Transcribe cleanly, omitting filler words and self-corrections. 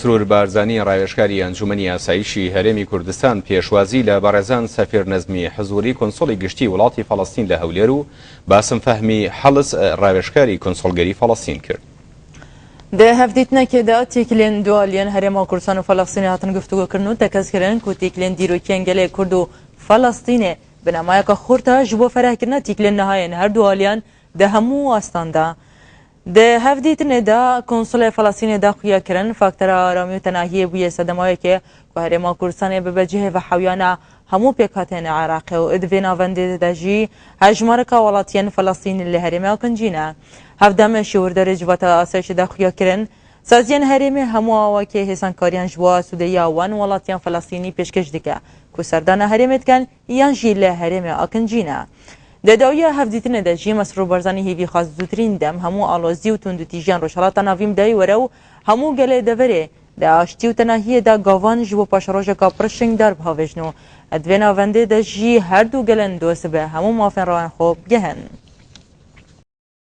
سرور بارزانی ڕاوێژکاری ئەنجومەنی ئاسایشی هەرێمی کوردستان پێشوازی لە بەڕێزان سەفیر نەزمی حزوری کۆنسڵی گشتی وڵاتی فەڵەستین لە هەولێر و باسم فەهمی حەڵس ڕاوێژکاری کۆنسڵگەری فەڵەستین کرد. ده هەفتیتنەکێدا تێکلێن دوالێن هەرێما کوردستان و فەڵەستینی هاتن گفتوگۆکردن و تەکەسکردن و تێکلێن دیرۆکیان گەلێ کورد و فەڵەستینێ بنەمایەکە خورتە ji بۆ فەرهکردنا تێکلێن نەهایەن هەردووالێن دە هەموو ئاستاندا. ده هەفتیتنێدا کۆنسڵی فەڵەستینێدا خویەکردن فاکتەرە ئارامی و تەناهیە بوویە سەدەمایەکێ و هەرێما کوردستانێ ببەجێ بە حەویانە هەموو پێکهاتێنە عێراقی و ئەدوێ ناوەندێدەژی هەژمارەکە وڵاتیان فەڵەستین لە هەرێما کنجینە. هەفتەمە شێوردەرێ جواتە ئاسایشدا خویەکردن سازیان هەرێمێ هەموو ئاواکێ هێسانکاریان ji bo سوودەیە وان وڵاتیان فەڵەستینی پێشکەش دکە ku serdana herêmê dikin yan jî li herêmê akincî ne. Dedawiya hevdîtinê de jî Mesrûr Barzanî hêvî xas zûtirîn dem hemû alozî û tundûtîjiyan rojhilata navîm deyî were û hemû gelê deverê di aştî û tenahiyê de gavan ji bo paşerojeka pirşing derbhavêjin û edvê navendê de jî her du gelên dosibe hemû mafên rawên xwe bigehin.